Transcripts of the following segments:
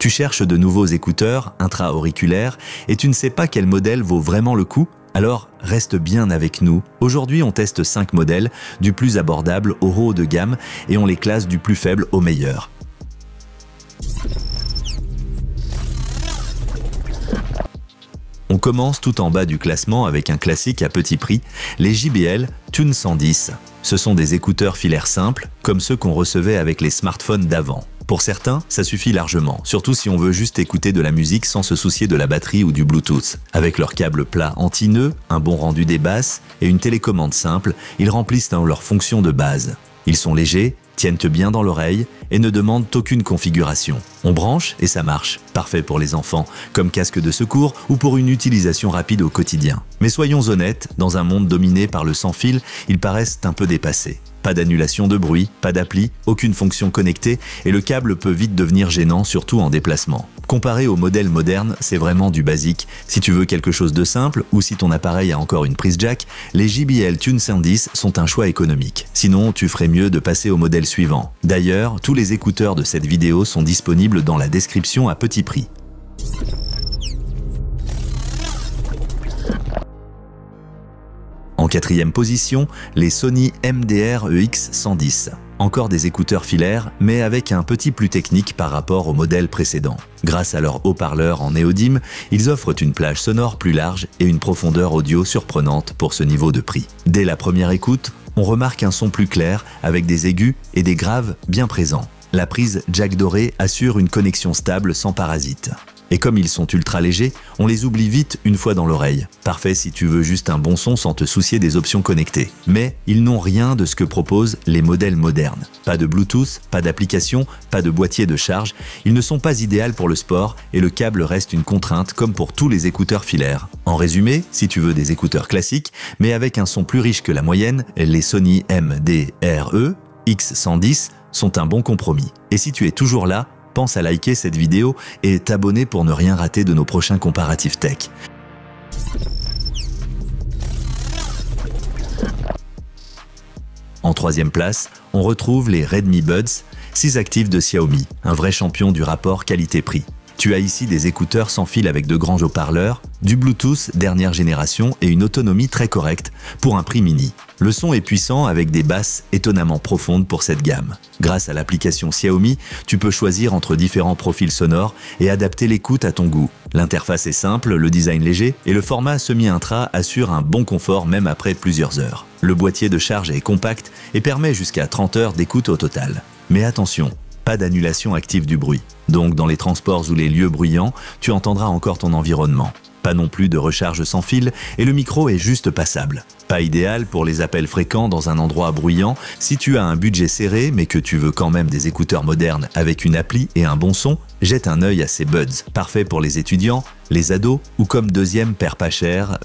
Tu cherches de nouveaux écouteurs intra-auriculaires et tu ne sais pas quel modèle vaut vraiment le coup? Alors reste bien avec nous. Aujourd'hui on teste 5 modèles, du plus abordable au haut de gamme et on les classe du plus faible au meilleur. On commence tout en bas du classement avec un classique à petit prix, les JBL Tune 110. Ce sont des écouteurs filaires simples, comme ceux qu'on recevait avec les smartphones d'avant. Pour certains, ça suffit largement, surtout si on veut juste écouter de la musique sans se soucier de la batterie ou du Bluetooth. Avec leur câble plat anti-nœud, un bon rendu des basses et une télécommande simple, ils remplissent leur fonction de base. Ils sont légers, tiennent bien dans l'oreille et ne demandent aucune configuration. On branche et ça marche, parfait pour les enfants, comme casque de secours ou pour une utilisation rapide au quotidien. Mais soyons honnêtes, dans un monde dominé par le sans-fil, ils paraissent un peu dépassés. Pas d'annulation de bruit, pas d'appli, aucune fonction connectée et le câble peut vite devenir gênant, surtout en déplacement. Comparé aux modèles modernes, c'est vraiment du basique. Si tu veux quelque chose de simple ou si ton appareil a encore une prise jack, les JBL Tune 110 sont un choix économique. Sinon, tu ferais mieux de passer au modèle suivant. D'ailleurs, tous les écouteurs de cette vidéo sont disponibles dans la description à petit prix. En quatrième position, les Sony MDR-EX110. Encore des écouteurs filaires, mais avec un petit plus technique par rapport au modèle précédent. Grâce à leur haut-parleur en néodyme, ils offrent une plage sonore plus large et une profondeur audio surprenante pour ce niveau de prix. Dès la première écoute, on remarque un son plus clair avec des aigus et des graves bien présents. La prise jack dorée assure une connexion stable sans parasite. Et comme ils sont ultra légers, on les oublie vite une fois dans l'oreille. Parfait si tu veux juste un bon son sans te soucier des options connectées. Mais ils n'ont rien de ce que proposent les modèles modernes. Pas de Bluetooth, pas d'application, pas de boîtier de charge. Ils ne sont pas idéaux pour le sport et le câble reste une contrainte comme pour tous les écouteurs filaires. En résumé, si tu veux des écouteurs classiques, mais avec un son plus riche que la moyenne, les Sony MDR-E X110 sont un bon compromis. Et si tu es toujours là, pense à liker cette vidéo et t'abonner pour ne rien rater de nos prochains comparatifs tech. En troisième place, on retrouve les Redmi Buds 6 actifs de Xiaomi, un vrai champion du rapport qualité-prix. Tu as ici des écouteurs sans fil avec de grands haut-parleurs, du Bluetooth dernière génération et une autonomie très correcte pour un prix mini. Le son est puissant avec des basses étonnamment profondes pour cette gamme. Grâce à l'application Xiaomi, tu peux choisir entre différents profils sonores et adapter l'écoute à ton goût. L'interface est simple, le design léger et le format semi-intra assure un bon confort même après plusieurs heures. Le boîtier de charge est compact et permet jusqu'à 30 heures d'écoute au total. Mais attention, pas d'annulation active du bruit. Donc dans les transports ou les lieux bruyants, tu entendras encore ton environnement. Pas non plus de recharge sans fil et le micro est juste passable. Pas idéal pour les appels fréquents dans un endroit bruyant si tu as un budget serré mais que tu veux quand même des écouteurs modernes avec une appli et un bon son, jette un œil à ces Buds. Parfait pour les étudiants, les ados ou comme deuxième paire pas cher.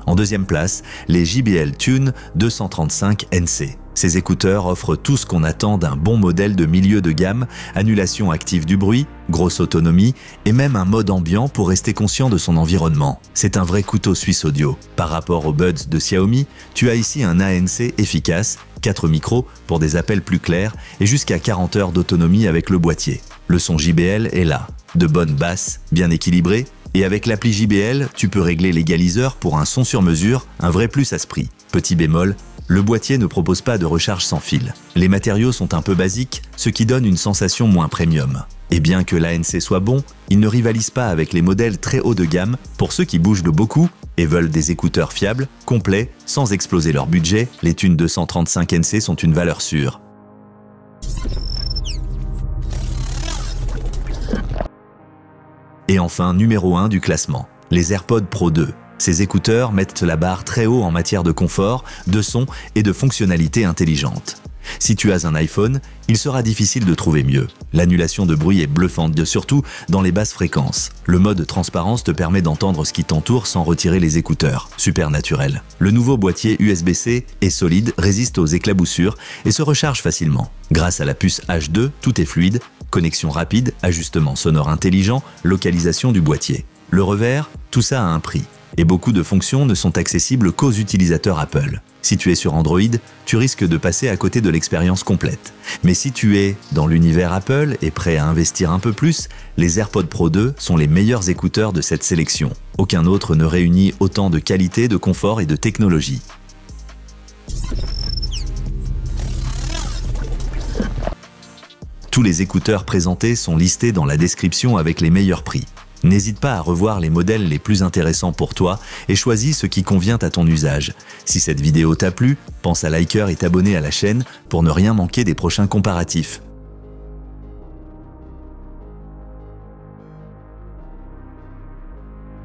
En deuxième place, les JBL Tune 235 NC. Ces écouteurs offrent tout ce qu'on attend d'un bon modèle de milieu de gamme, annulation active du bruit, grosse autonomie et même un mode ambiant pour rester conscient de son environnement. C'est un vrai couteau suisse audio. Par rapport aux Buds de Xiaomi, tu as ici un ANC efficace, 4 micros pour des appels plus clairs et jusqu'à 40 heures d'autonomie avec le boîtier. Le son JBL est là, de bonnes basses, bien équilibrées, et avec l'appli JBL, tu peux régler l'égaliseur pour un son sur mesure, un vrai plus à ce prix. Petit bémol, le boîtier ne propose pas de recharge sans fil. Les matériaux sont un peu basiques, ce qui donne une sensation moins premium. Et bien que l'ANC soit bon, il ne rivalise pas avec les modèles très haut de gamme pour ceux qui bougent de beaucoup et veulent des écouteurs fiables, complets, sans exploser leur budget, les Tune 235 NC sont une valeur sûre. Et enfin, numéro 1 du classement, les AirPods Pro 2. Ces écouteurs mettent la barre très haut en matière de confort, de son et de fonctionnalités intelligentes. Si tu as un iPhone, il sera difficile de trouver mieux. L'annulation de bruit est bluffante, surtout dans les basses fréquences. Le mode transparence te permet d'entendre ce qui t'entoure sans retirer les écouteurs. Super naturel. Le nouveau boîtier USB-C est solide, résiste aux éclaboussures et se recharge facilement. Grâce à la puce H2, tout est fluide, connexion rapide, ajustement sonore intelligent, localisation du boîtier. Le revers, tout ça a un prix. Et beaucoup de fonctions ne sont accessibles qu'aux utilisateurs Apple. Si tu es sur Android, tu risques de passer à côté de l'expérience complète. Mais si tu es dans l'univers Apple et prêt à investir un peu plus, les AirPods Pro 2 sont les meilleurs écouteurs de cette sélection. Aucun autre ne réunit autant de qualité, de confort et de technologie. Tous les écouteurs présentés sont listés dans la description avec les meilleurs prix. N'hésite pas à revoir les modèles les plus intéressants pour toi et choisis ce qui convient à ton usage. Si cette vidéo t'a plu, pense à liker et t'abonner à la chaîne pour ne rien manquer des prochains comparatifs.